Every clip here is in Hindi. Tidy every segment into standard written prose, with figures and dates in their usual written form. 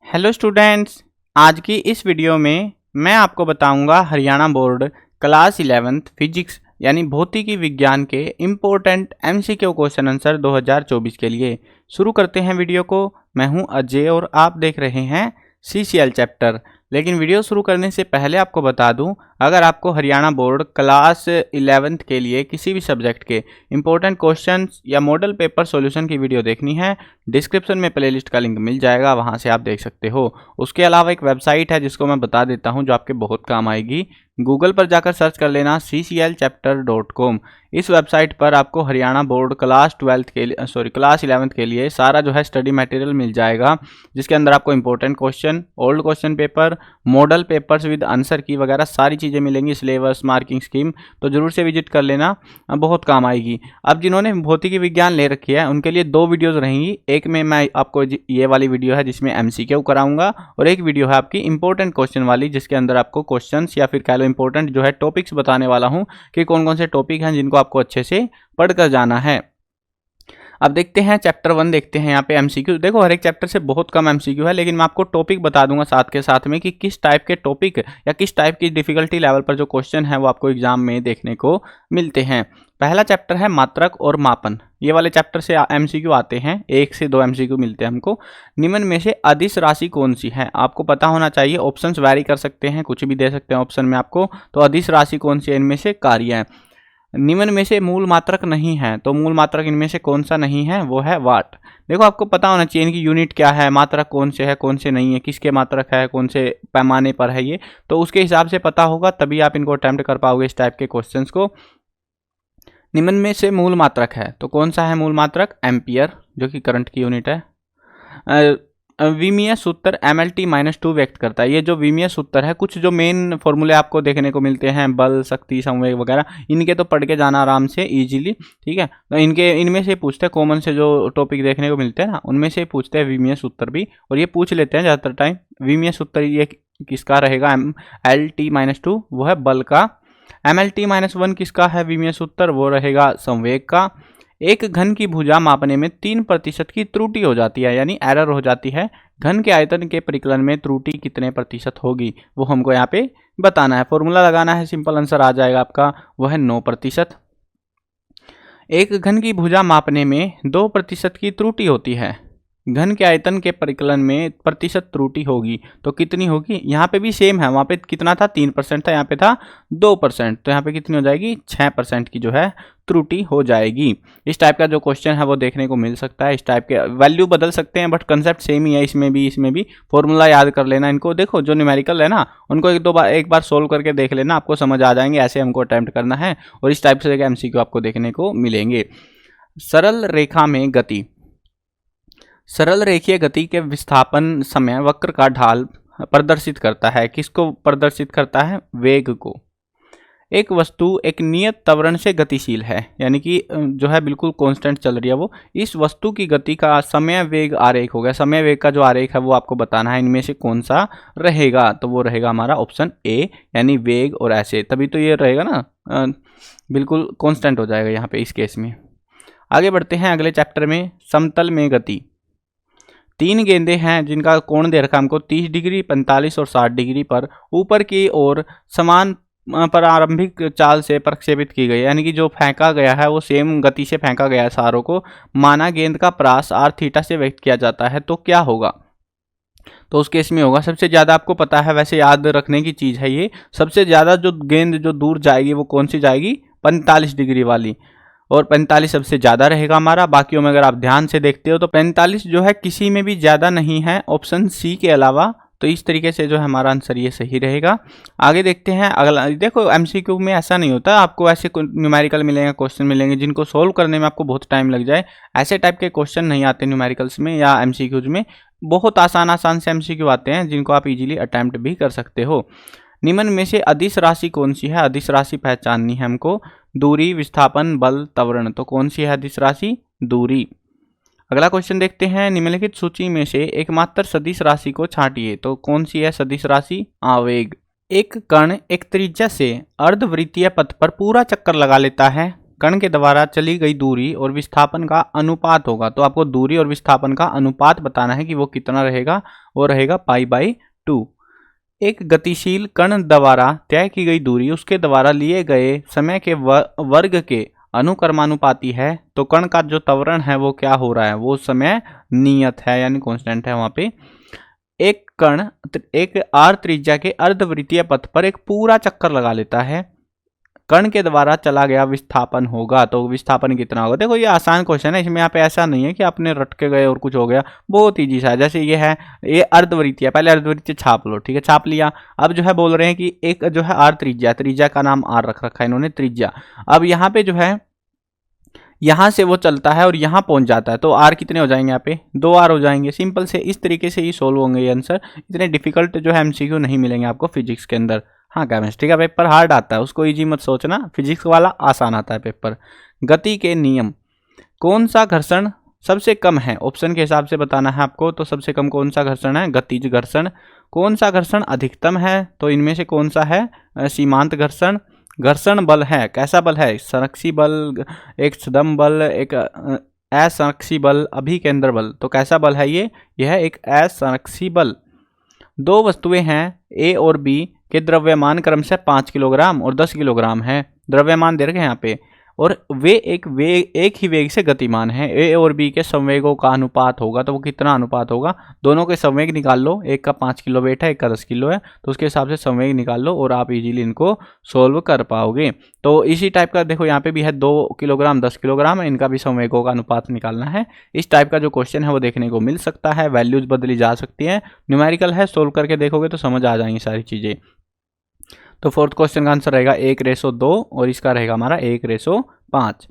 हेलो स्टूडेंट्स, आज की इस वीडियो में मैं आपको बताऊंगा Haryana board class 11th physics यानी भौतिकी विज्ञान के इम्पोर्टेंट एमसीक्यू क्वेश्चन आंसर 2024 के लिए। शुरू करते हैं वीडियो को। मैं हूं अजय और आप देख रहे हैं सीसीएल चैप्टर। लेकिन वीडियो शुरू करने से पहले आपको बता दूं, अगर आपको हरियाणा बोर्ड क्लास 11th के लिए किसी भी सब्जेक्ट के इंपॉर्टेंट क्वेश्चंस या मॉडल पेपर सॉल्यूशन की वीडियो देखनी है, डिस्क्रिप्शन में प्लेलिस्ट का लिंक मिल जाएगा, वहां से आप देख सकते हो। उसके अलावा एक वेबसाइट है जिसको मैं बता देता हूं जो आपके बहुत काम आएगी। गूगल पर जाकर सर्च कर लेना cclchapter.com। इस वेबसाइट पर आपको हरियाणा बोर्ड क्लास 11th के लिए सारा जो है स्टडी मटेरियल मिल जाएगा, जिसके अंदर आपको important question, old question paper, model papers with answer की वगैरह सारी चीज़ें मिलेंगी, सिलेबस, मार्किंग स्कीम। तो जरूर से विजिट कर लेना, बहुत काम आएगी। अब जिन्होंने भौतिकी विज्ञान ले रखी है उनके लिए दो वीडियोस रहेंगी। एक में मैं आपको ये वाली वीडियो है जिसमें एमसीक्यू कराऊंगा, और एक वीडियो है आपकी इंपॉर्टेंट क्वेश्चन वाली जिसके अंदर आपको क्वेश्चंस या फिर कह लो इंपॉर्टेंट जो है टॉपिक्स बताने वाला हूं कि कौन कौन से टॉपिक हैं जिनको आपको अच्छे से पढ़कर जाना है। अब देखते हैं चैप्टर 1, देखते हैं यहाँ पे एमसीक्यू। देखो हर एक चैप्टर से बहुत कम एमसीक्यू है, लेकिन मैं आपको टॉपिक बता दूंगा साथ के साथ में कि किस टाइप के टॉपिक या किस टाइप की डिफिकल्टी लेवल पर जो क्वेश्चन है वो आपको एग्जाम में देखने को मिलते हैं। पहला चैप्टर है मात्रक और मापन। ये वाले चैप्टर से एमसीक्यू आते हैं, 1 से 2 एमसीक्यू मिलते हैं हमको। निम्न में से अदिश राशि कौन सी है, आपको पता होना चाहिए। ऑप्शंस वैरी कर सकते हैं, कुछ भी दे सकते हैं ऑप्शन में आपको। तो अदिश राशि कौन सी है, इनमें से कार्य है। निम्न में से मूल मात्रक नहीं है, तो मूल मात्रक इनमें से कौन सा नहीं है, वो है वाट। देखो आपको पता होना चाहिए इनकी यूनिट क्या है, मात्रक कौन से है कौन से नहीं है, किसके मात्रक है, कौन से पैमाने पर है ये, तो उसके हिसाब से पता होगा, तभी आप इनको अटेम्प्ट कर पाओगे इस टाइप के क्वेश्चंस को। निम्न में से मूल मात्रक है, तो कौन सा है मूल मात्रक, एम्पियर, जो कि करंट की यूनिट है। विमीय सूत्र MLT-2 व्यक्त करता है। ये जो विमीय सूत्र है, कुछ जो मेन फॉर्मूले आपको देखने को मिलते हैं, बल, शक्ति, संवेग वगैरह, इनके तो पढ़ के जाना आराम से इजीली, ठीक है। तो इनमें से पूछते हैं, कॉमन से जो टॉपिक देखने को मिलते हैं ना, उनमें से पूछते हैं विमीय सूत्र भी, और ये पूछ लेते हैं ज़्यादातर टाइम। विमीय सूत्र ये किसका रहेगा, MLT-2, वो है बल का। MLT-1 किसका है विमीय सूत्र, वो रहेगा संवेग का। एक घन की भुजा मापने में 3% की त्रुटि हो जाती है, यानी एरर हो जाती है। घन के आयतन के परिकलन में त्रुटि कितने प्रतिशत होगी, वो हमको यहाँ पे बताना है। फॉर्मूला लगाना है, सिंपल आंसर आ जाएगा आपका, वो है 9%। एक घन की भुजा मापने में 2% की त्रुटि होती है। घन के आयतन के परिकलन में प्रतिशत त्रुटि होगी तो कितनी होगी। यहाँ पे भी सेम है, वहाँ पे कितना था, 3% था, यहाँ पे था 2%, तो यहाँ पे कितनी हो जाएगी, 6% की जो है त्रुटि हो जाएगी। इस टाइप का जो क्वेश्चन है वो देखने को मिल सकता है। इस टाइप के वैल्यू बदल सकते हैं, बट कंसेप्ट सेम ही है, इसमें भी फॉर्मूला याद कर लेना इनको। देखो जो न्यूमेरिकल है ना, उनको एक बार सोल्व करके देख लेना, आपको समझ आ जाएंगे। ऐसे हमको अटेम्प्ट करना है, और इस टाइप से एमसीक्यू आपको देखने को मिलेंगे। सरल रेखा में गति। सरल रेखीय गति के विस्थापन समय वक्र का ढाल प्रदर्शित करता है। किसको प्रदर्शित करता है, वेग को। एक वस्तु एक नियत त्वरण से गतिशील है, यानी कि जो है बिल्कुल कांस्टेंट चल रही है वो। इस वस्तु की गति का समय वेग आरेख हो गया। समय वेग का जो आरेख है वो आपको बताना है, इनमें से कौन सा रहेगा, तो वो रहेगा हमारा ऑप्शन ए, यानी वेग और ऐसे, तभी तो ये रहेगा ना, बिल्कुल कांस्टेंट हो जाएगा यहाँ पे इस केस में। आगे बढ़ते हैं अगले चैप्टर में, समतल में गति। 3 गेंदें हैं जिनका कोण दे रखा हमको 30 डिग्री, 45 और 60 डिग्री पर ऊपर की ओर समान प्रारंभिक चाल से प्रक्षेपित की गई, यानी कि जो फेंका गया है वो सेम गति से फेंका गया है सारों को। माना गेंद का प्रास r थीटा से व्यक्त किया जाता है, तो क्या होगा, तो उस केस में होगा सबसे ज़्यादा, आपको पता है वैसे याद रखने की चीज़ है ये, सबसे ज़्यादा जो गेंद जो दूर जाएगी वो कौन सी जाएगी, 45 डिग्री वाली, और 45 सबसे ज़्यादा रहेगा हमारा। बाकियों में अगर आप ध्यान से देखते हो तो 45 जो है किसी में भी ज़्यादा नहीं है, ऑप्शन सी के अलावा। तो इस तरीके से जो है हमारा आंसर ये सही रहेगा। आगे देखते हैं अगला। देखो एमसीक्यू में ऐसा नहीं होता, आपको ऐसे न्यूमेरिकल मिलेंगे, क्वेश्चन मिलेंगे जिनको सोल्व करने में आपको बहुत टाइम लग जाए। ऐसे टाइप के क्वेश्चन नहीं आते न्यूमेरिकल्स में या एमसीक्यूज में, बहुत आसान से एमसीक्यू आते हैं जिनको आप इजीली अटेम्प्ट भी कर सकते हो। निम्न में से अदिश राशि कौन सी है, अदिश राशि पहचाननी है हमको। दूरी, विस्थापन, बल, त्वरण, तो कौन सी है अदिश राशि, दूरी। अगला क्वेश्चन देखते हैं, निम्नलिखित सूची में से एकमात्र सदिश राशि को छांटिए, तो कौन सी है सदिश राशि, आवेग। एक कण एक त्रिज्या से अर्धवृत्तीय पथ पर पूरा चक्कर लगा लेता है कण के द्वारा चली गई दूरी और विस्थापन का अनुपात होगा। तो आपको दूरी और विस्थापन का अनुपात बताना है कि वो कितना रहेगा, वो रहेगा π/2। एक गतिशील कण द्वारा तय की गई दूरी उसके द्वारा लिए गए समय के वर्ग के अनुक्रमानुपाती है, तो कण का जो त्वरण है वो क्या हो रहा है, वो समय नियत है यानी कांस्टेंट है वहां पे। एक कण एक r त्रिज्या के अर्धवृत्तीय पथ पर एक पूरा चक्कर लगा लेता है, कण के द्वारा चला गया विस्थापन होगा। तो विस्थापन कितना होगा? देखो ये आसान क्वेश्चन है, इसमें यहाँ पे ऐसा नहीं है कि आपने रट के गए और कुछ हो गया, बहुत ईजी सा है। जैसे ये है, ये अर्धवृत्तीय, पहले अर्धवृत्तीय छाप लो, ठीक है, छाप लिया। अब जो है बोल रहे हैं कि एक जो है r त्रिज्या, त्रिज्या का नाम r रख रखा है इन्होंने, त्रिज्या। अब यहाँ पे जो है यहाँ से वो चलता है और यहाँ पहुंच जाता है, तो r कितने हो जाएंगे? यहाँ पे 2r हो जाएंगे। सिंपल से इस तरीके से ही सोल्व होंगे ये आंसर। इतने डिफिकल्ट जो है एमसीक्यू नहीं मिलेंगे आपको फिजिक्स के अंदर। हाँ, केमिस्ट्री का पेपर हार्ड आता है, उसको इजी मत सोचना, फिजिक्स वाला आसान आता है पेपर। गति के नियम, कौन सा घर्षण सबसे कम है? ऑप्शन के हिसाब से बताना है आपको। तो सबसे कम कौन सा घर्षण है? गतिज घर्षण। कौन सा घर्षण अधिकतम है? तो इनमें से कौन सा है? सीमांत घर्षण। घर्षण बल है, कैसा बल है? संरक्षी बल, एक सदम बल, एक असंरक्षी बल, अभिकेंद्र बल। तो कैसा बल है ये? यह एक असंरक्षी बल। दो वस्तुएं हैं ए और बी के द्रव्यमान क्रमशः 5 किलोग्राम और 10 किलोग्राम है। द्रव्यमान दे रखे हैं यहाँ पे, और वे एक ही वेग से गतिमान है। ए और बी के संवेगों का अनुपात होगा, तो वो कितना अनुपात होगा? दोनों के संवेग निकाल लो, एक का 5 किलो वेट है, एक का 10 किलो है, तो उसके हिसाब से संवेग निकाल लो और आप इजीली इनको सोल्व कर पाओगे। तो इसी टाइप का देखो यहाँ पे भी है, 2 किलोग्राम 10 किलोग्राम है, इनका भी संवेगों का अनुपात निकालना है। इस टाइप का जो क्वेश्चन है वो देखने को मिल सकता है, वैल्यूज बदली जा सकती है, न्यूमेरिकल है, सोल्व करके देखोगे तो समझ आ जाएंगी सारी चीजें। तो फोर्थ क्वेश्चन का आंसर रहेगा 1:2 और इसका रहेगा हमारा 1:5।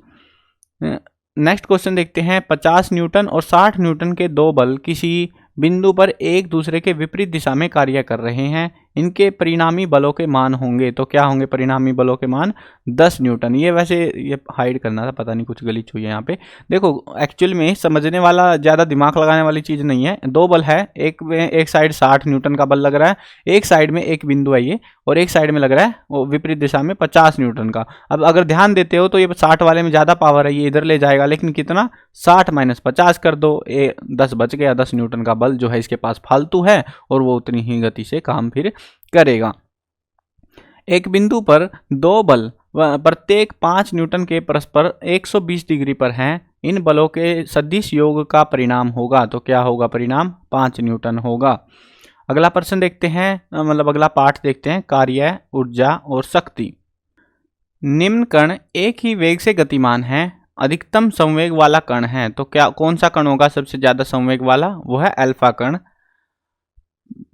नेक्स्ट क्वेश्चन देखते हैं। 50 न्यूटन और 60 न्यूटन के दो बल किसी बिंदु पर एक दूसरे के विपरीत दिशा में कार्य कर रहे हैं, इनके परिणामी बलों के मान होंगे। तो क्या होंगे परिणामी बलों के मान? 10 न्यूटन। ये वैसे ये हाइड करना था, पता नहीं कुछ गलिच हुई है यहाँ पे। देखो एक्चुअल में समझने वाला, ज़्यादा दिमाग लगाने वाली चीज़ नहीं है। दो बल है, एक साइड 60 न्यूटन का बल लग रहा है, एक साइड में एक बिंदु है ये, और एक साइड में लग रहा है वो विपरीत दिशा में 50 न्यूटन का। अब अगर ध्यान देते हो तो ये 60 वाले में ज़्यादा पावर है, ये इधर ले जाएगा, लेकिन कितना? 60 - 50 कर दो, 10 बच गया। 10 न्यूटन का बल जो है इसके पास फालतू है और वो उतनी ही गति से काम फिर करेगा। एक बिंदु पर दो बल प्रत्येक 5 न्यूटन के परस्पर 120 डिग्री पर हैं, इन बलों के सदिश योग का परिणाम होगा। तो क्या होगा परिणाम? 5 न्यूटन होगा। अगला प्रश्न देखते हैं, मतलब अगला पाठ देखते हैं, कार्य, ऊर्जा और शक्ति। निम्न कण एक ही वेग से गतिमान है, अधिकतम संवेग वाला कण है। तो क्या कौन सा कण होगा सबसे ज्यादा संवेग वाला? वो है अल्फा कण।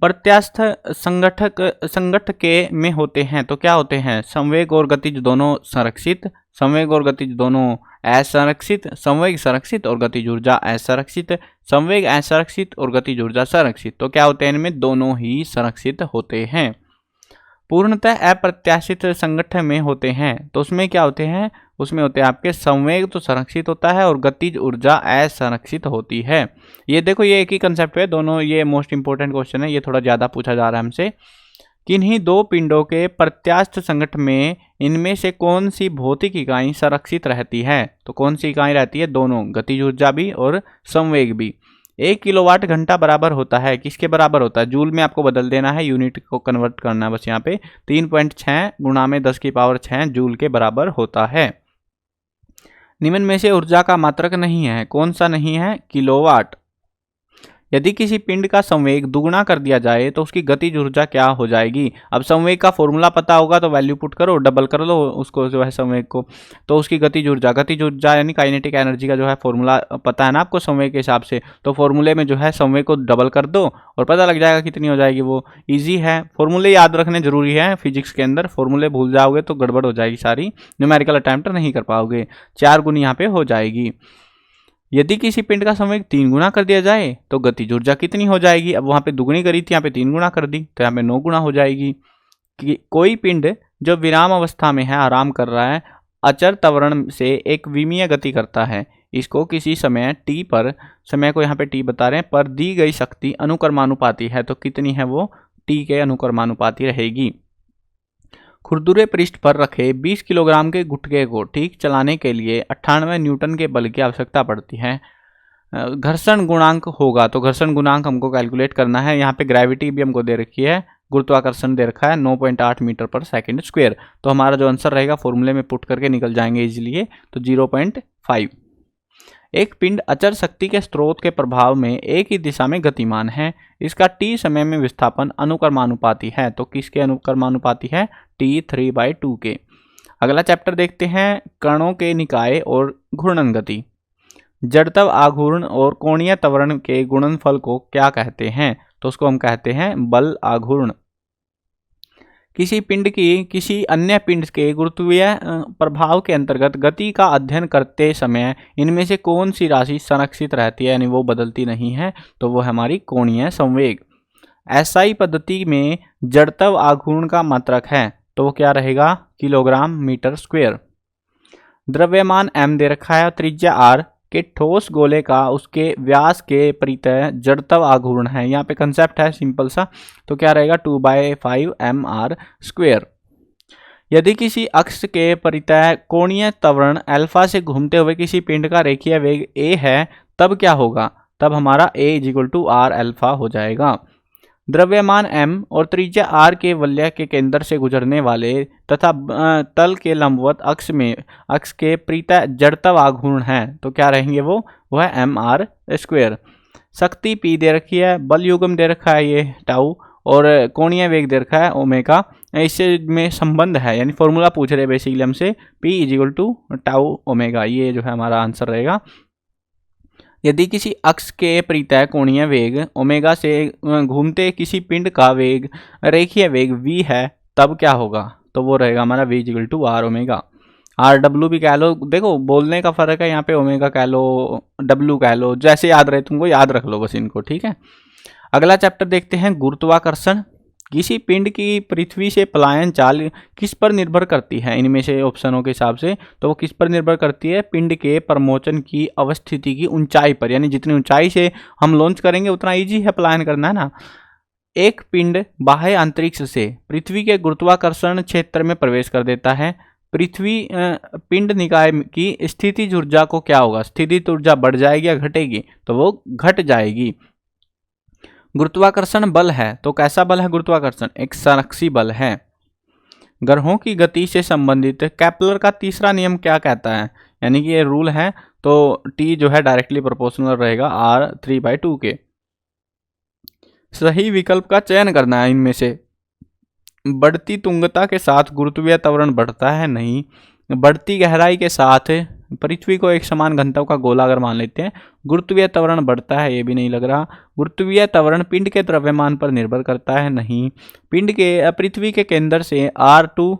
प्रत्यास्थ संगठ के में होते हैं, तो क्या होते हैं? संवेग और गतिज दोनों संरक्षित, संवेग और गतिज दोनों असंरक्षित, संवेग संरक्षित और गतिज ऊर्जा असंरक्षित, संवेग असंरक्षित और गतिज ऊर्जा संरक्षित। तो क्या होते हैं इनमें? दोनों ही संरक्षित होते हैं। पूर्णतः अप्रत्याशित संगठन में होते हैं, तो उसमें क्या होते हैं? उसमें होते हैं आपके संवेग तो संरक्षित होता है और गतिज ऊर्जा असंरक्षित होती है। ये देखो ये एक ही कंसेप्ट है दोनों। ये मोस्ट इंपोर्टेंट क्वेश्चन है, ये थोड़ा ज़्यादा पूछा जा रहा है हमसे। किन्हीं दो पिंडों के प्रत्यास्थ संगठन में इनमें से कौन सी भौतिक इकाई संरक्षित रहती है? तो कौन सी इकाई रहती है? दोनों, गतिज ऊर्जा भी और संवेग भी। 1 किलोवाट घंटा बराबर होता है, किसके बराबर होता है? जूल में आपको बदल देना है, यूनिट को कन्वर्ट करना है बस। यहाँ पे 3.6 गुणा में 10⁶ जूल के बराबर होता है। निम्न में से ऊर्जा का मात्रक नहीं है, कौन सा नहीं है? किलोवाट। यदि किसी पिंड का संवेग दुगुना कर दिया जाए तो उसकी गतिज ऊर्जा क्या हो जाएगी? अब संवेग का फॉर्मूला पता होगा तो वैल्यू पुट करो, डबल कर लो उसको जो है संवेग को, तो उसकी गतिज ऊर्जा यानी काइनेटिक एनर्जी का जो है फॉर्मूला पता है ना आपको संवेग के हिसाब से, तो फॉर्मूले में जो है संवेग को डबल कर दो और पता लग जाएगा कितनी हो जाएगी। वो ईजी है, फॉर्मूले याद रखने जरूरी है फिजिक्स के अंदर। फॉर्मूले भूल जाओगे तो गड़बड़ हो जाएगी सारी, न्यूमेरिकल अटेम्प्ट नहीं कर पाओगे। 4 गुनी यहाँ पे हो जाएगी। यदि किसी पिंड का संवेग 3 गुना कर दिया जाए तो गतिज ऊर्जा कितनी हो जाएगी? अब वहां पे दुगुनी करी थी, यहाँ पे 3 गुना कर दी, तो यहाँ पे 9 गुना हो जाएगी। कि कोई पिंड जो विराम अवस्था में है, आराम कर रहा है, अचर त्वरण से एक विमीय गति करता है, इसको किसी समय t पर, समय को यहाँ पे t बता रहे हैं, पर दी गई शक्ति अनुक्रमानुपाती है। तो कितनी है वो? t के अनुक्रमानुपाती रहेगी। खुरदुरे पृष्ठ पर रखे 20 किलोग्राम के गुटके को ठीक चलाने के लिए 98 न्यूटन के बल की आवश्यकता पड़ती है। घर्षण गुणांक होगा, तो घर्षण गुणांक हमको कैलकुलेट करना है। यहाँ पे ग्रेविटी भी हमको दे रखी है, गुरुत्वाकर्षण दे रखा है 9.8 मीटर पर सेकंड स्क्वायर। तो हमारा जो आंसर रहेगा फॉर्मूले में पुट करके निकल जाएंगे इजीली, तो 0.5। एक पिंड अचर शक्ति के स्रोत के प्रभाव में एक ही दिशा में गतिमान है। इसका t समय में विस्थापन अनुक्रमानुपाती है, तो किसके अनुक्रमानुपाती है? t3/2 के। अगला चैप्टर देखते हैं, कणों के निकाय और घूर्णन गति। जड़त्व आघूर्ण और कोणीय त्वरण के गुणनफल को क्या कहते हैं? तो उसको हम कहते हैं बल आघूर्ण। किसी पिंड की किसी अन्य पिंड के गुरुत्वीय प्रभाव के अंतर्गत गति का अध्ययन करते समय इनमें से कौन सी राशि संरक्षित रहती है, यानी वो बदलती नहीं है? तो वो हमारी कोणीय संवेग। एसआई पद्धति में जड़त्व आघूर्ण का मात्रक है, तो वो क्या रहेगा? Kilogram metre square. द्रव्यमान m दे रखा है और त्रिज्या r के ठोस गोले का उसके व्यास के परितः जड़त्व आघूर्ण है। यहाँ पे कंसेप्ट है सिंपल सा, तो क्या रहेगा? 2/5 mr²। यदि किसी अक्ष के परितः कोणीय त्वरण अल्फा से घूमते हुए किसी पिंड का रेखीय वेग a है, तब क्या होगा? तब हमारा a = r अल्फा हो जाएगा। द्रव्यमान m और त्रिज्या r के वलय के केंद्र से गुजरने वाले तथा तल के लंबवत अक्ष के परितः जड़त्व आघूर्ण है, तो क्या रहेंगे वो है mr²। शक्ति p दे रखी है, बल युग्म दे रखा है ये टाउ, और कोणीय वेग दे रखा है ओमेगा। इससे में संबंध है, यानी फॉर्मूला पूछ रहे बेसिकली हमसे, p = टाउ ओमेगा। ये जो है हमारा आंसर रहेगा। यदि किसी अक्ष के परितः कोणीय वेग ओमेगा से घूमते किसी पिंड का वेग रेखीय वेग v है, तब क्या होगा? तो वो रहेगा हमारा v = r ओमेगा। RW भी कह लो, देखो बोलने का फर्क है, यहाँ पे ओमेगा कह लो, W कह लो, जैसे याद रहे तुमको याद रख लो बस इनको, ठीक है। अगला चैप्टर देखते हैं, गुरुत्वाकर्षण। किसी पिंड की पृथ्वी से पलायन चाल किस पर निर्भर करती है? इनमें से ऑप्शनों के हिसाब से तो वो किस पर निर्भर करती है? पिंड के प्रमोचन की अवस्थिति की ऊंचाई पर, यानी जितनी ऊंचाई से हम लॉन्च करेंगे उतना इजी है पलायन करना, है ना। एक पिंड बाह्य अंतरिक्ष से पृथ्वी के गुरुत्वाकर्षण क्षेत्र में प्रवेश कर देता है। पृथ्वी पिंड निकाय की स्थितिज ऊर्जा को क्या होगा? स्थितिज ऊर्जा बढ़ जाएगी या घटेगी? तो वो घट जाएगी। गुरुत्वाकर्षण बल है, तो कैसा बल है गुरुत्वाकर्षण? एक संरक्षी बल है। ग्रहों की गति से संबंधित केपलर का तीसरा नियम क्या कहता है? यानी कि ये रूल है, तो T जो है डायरेक्टली प्रोपोर्शनल रहेगा R3/2 के। सही विकल्प का चयन करना है इनमें से। बढ़ती तुंगता के साथ गुरुत्वीय त्वरण बढ़ता है? नहीं। बढ़ती गहराई के साथ पृथ्वी को एक समान घनत्व का गोला अगर मान लेते हैं, गुरुत्वीय त्वरण बढ़ता है? ये भी नहीं लग रहा। गुरुत्वीय त्वरण पिंड के द्रव्यमान पर निर्भर करता है? नहीं। पिंड के पृथ्वी के केंद्र से R2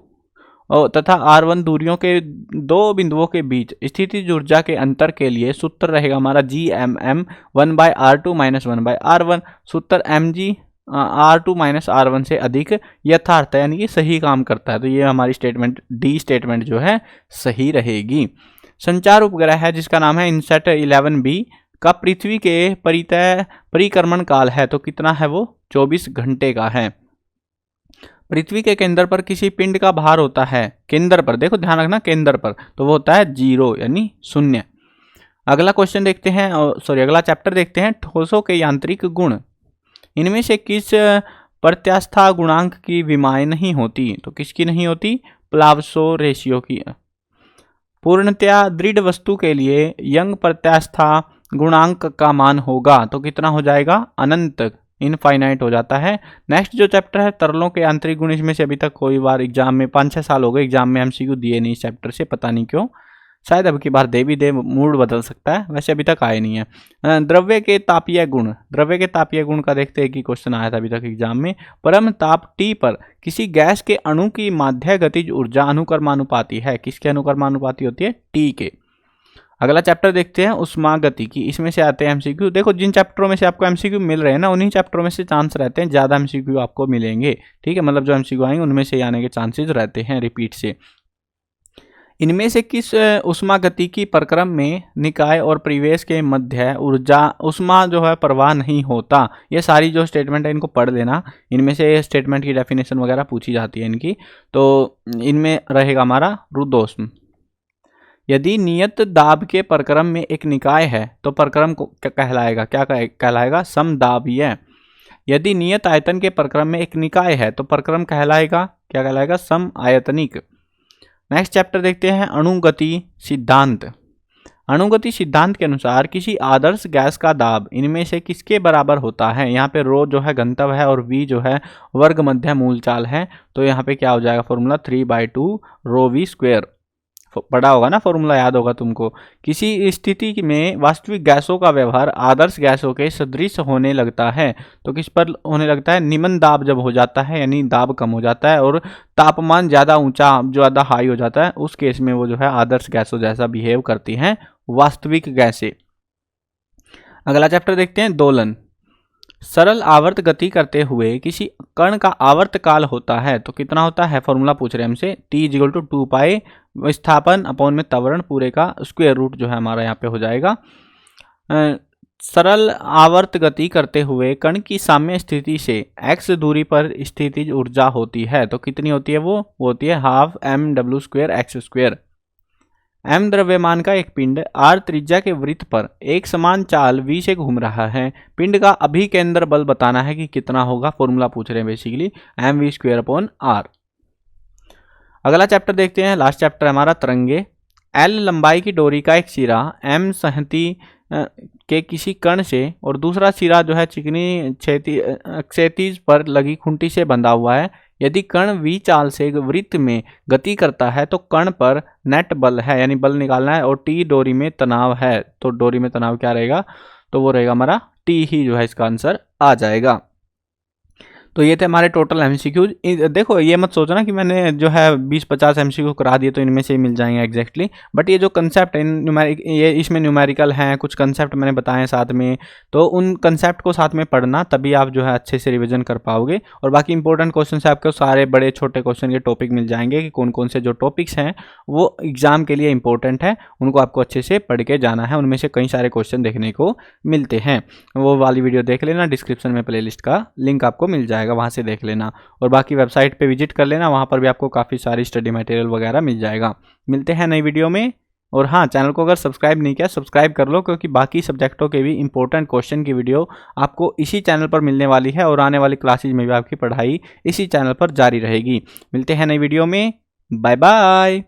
तथा R1 दूरियों के दो बिंदुओं के बीच स्थितिज ऊर्जा के अंतर के लिए सूत्र रहेगा हमारा GMM 1/R2 - 1/R1। सूत्र mg R2 - R1 से अधिक यथार्थ है, यानी कि सही काम करता है। तो ये हमारी स्टेटमेंट डी स्टेटमेंट जो है सही रहेगी। संचार उपग्रह है जिसका नाम है इनसैट 11B का पृथ्वी के परितः परिक्रमण काल है, तो कितना है वो? 24 घंटे का है। पृथ्वी के केंद्र पर किसी पिंड का भार होता है, केंद्र पर, देखो ध्यान रखना केंद्र पर, तो वो होता है 0 यानी 0। अगला क्वेश्चन देखते हैं, अगला चैप्टर देखते हैं, ठोसों के यांत्रिक गुण। इनमें से किस प्रत्यास्था गुणांक की विमाएं नहीं होती? तो किसकी नहीं होती? प्लावसो रेशियो की। पूर्णतया दृढ़ वस्तु के लिए यंग प्रत्यास्था गुणांक का मान होगा, तो कितना हो जाएगा? अनंत, इनफाइनाइट हो जाता है। नेक्स्ट जो चैप्टर है, तरलों के आंतरिक गुण। इसमें से अभी तक कोई बार एग्जाम में 5-6 साल हो गए एग्जाम में MCQ दिए नहीं इस चैप्टर से, पता नहीं क्यों, शायद अब की बार दे भी दे, मूड बदल सकता है, वैसे अभी तक आए नहीं है। द्रव्य के तापीय गुण। द्रव्य के तापीय गुण का देखते हैं कि क्वेश्चन आया था अभी तक एग्जाम में। परम ताप T पर किसी गैस के अणु की माध्य गतिज ऊर्जा अनुक्रमानुपाती है। किसके अनुक्रमानुपाती होती है? T के। अगला चैप्टर देखते हैं, उष्मागतिकी। इसमें से आते हैं MCQ। देखो जिन चैप्टरों में से आपको MCQ मिल रहे हैं ना, उन्हीं चैप्टरों में से चांस रहते हैं ज़्यादा MCQ आपको मिलेंगे, ठीक है। मतलब जो MCQ आएंगे उनमें से आने के चांसेस रहते हैं रिपीट से। इनमें से किस ऊष्मागतिकी प्रक्रम में निकाय और परिवेश के मध्य ऊर्जा ऊष्मा जो है प्रवाह नहीं होता। ये सारी जो स्टेटमेंट है इनको पढ़ लेना, इनमें से स्टेटमेंट की डेफिनेशन वगैरह पूछी जाती है इनकी। तो इनमें रहेगा हमारा रुद्धोष्म। यदि नियत दाब के प्रक्रम में एक निकाय है तो प्रक्रम को क्या कहलाएगा? क्या कहलाएगा? समदाबीय। यदि नियत आयतन के प्रक्रम में एक निकाय है तो प्रक्रम कहलाएगा, क्या कहलाएगा? सम आयतनिक। नेक्स्ट चैप्टर देखते हैं अणुगति सिद्धांत। अणुगति सिद्धांत के अनुसार किसी आदर्श गैस का दाब इनमें से किसके बराबर होता है? यहाँ पे रो जो है घनत्व है और वी जो है वर्ग मध्य मूलचाल है। तो यहाँ पे क्या हो जाएगा? Formula 3/2 rho V square. पढ़ा होगा ना, फॉर्मूला याद होगा तुमको। किसी स्थिति में वास्तविक गैसों का व्यवहार आदर्श गैसों के सदृश होने लगता है तो किस पर होने लगता है? निम्न दाब जब हो जाता है, यानी दाब कम हो जाता है और तापमान ज़्यादा ऊंचा, ज़्यादा हाई हो जाता है, उस केस में वो जो है आदर्श गैसों जैसा बिहेव करती हैं वास्तविक गैसें। अगला चैप्टर देखते हैं दोलन। सरल आवर्त गति करते हुए किसी कण का आवर्त काल होता है तो कितना होता है? फॉर्मूला पूछ रहे हैं हमसे, T=2 पाई विस्थापन अपॉन में त्वरण पूरे का स्क्वायर रूट जो है हमारा यहाँ पे हो जाएगा। सरल आवर्त गति करते हुए कण की साम्य स्थिति से x दूरी पर स्थितिज ऊर्जा होती है तो कितनी होती है? वो होती है 12 mw² x²। m द्रव्यमान का एक पिंड r त्रिज्या के वृत्त पर एक समान चाल v से घूम रहा है। पिंड का अभिकेंद्र बल बताना है कि कितना होगा। फॉर्मूला पूछ रहे हैं बेसिकली, mv²/r। अगला चैप्टर देखते हैं, लास्ट चैप्टर हमारा तरंगे। l लंबाई की डोरी का एक सिरा m सहती के किसी कण से और दूसरा सिरा जो है चिकनी क्षैतिज पर लगी खूंटी से बंधा हुआ है। यदि कण v चाल से वृत्त में गति करता है तो कण पर नेट बल है, यानी बल निकालना है, और t डोरी में तनाव है। तो डोरी में तनाव क्या रहेगा? तो वो रहेगा हमारा t ही जो है इसका आंसर आ जाएगा। तो ये थे हमारे टोटल एमसीक्यूज। देखो ये मत सोचना कि मैंने जो है 20-50 एमसीक्यू करा दिए तो इनमें से ही मिल जाएंगे एग्जैक्टली, बट ये जो कंसेप्ट है ये इसमें न्यूमेरिकल हैं, कुछ कंसेप्ट मैंने बताए हैं साथ में, तो उन कंसेप्ट को साथ में पढ़ना, तभी आप जो है अच्छे से रिविजन कर पाओगे। और बाकी इंपॉर्टेंट क्वेश्चन से आपको सारे बड़े छोटे क्वेश्चन के टॉपिक मिल जाएंगे कि कौन कौन से जो टॉपिक्स हैं वो एग्जाम के लिए इंपॉर्टेंट है, उनको आपको अच्छे से पढ़ के जाना है। उनमें से कई सारे क्वेश्चन देखने को मिलते हैं, वो वाली वीडियो देख लेना, डिस्क्रिप्शन में प्लेलिस्ट का लिंक आपको मिल जाएगा, वहाँ से देख लेना। और बाकी वेबसाइट पे विजिट कर लेना, वहाँ पर भी आपको काफ़ी सारी स्टडी मटेरियल वगैरह मिल जाएगा। मिलते हैं नई वीडियो में। और हाँ, चैनल को अगर सब्सक्राइब नहीं किया सब्सक्राइब कर लो, क्योंकि बाकी सब्जेक्टों के भी इंपॉर्टेंट क्वेश्चन की वीडियो आपको इसी चैनल पर मिलने वाली है और आने वाली क्लासेज में भी आपकी पढ़ाई इसी चैनल पर जारी रहेगी। मिलते हैं नई वीडियो में, बाय बाय।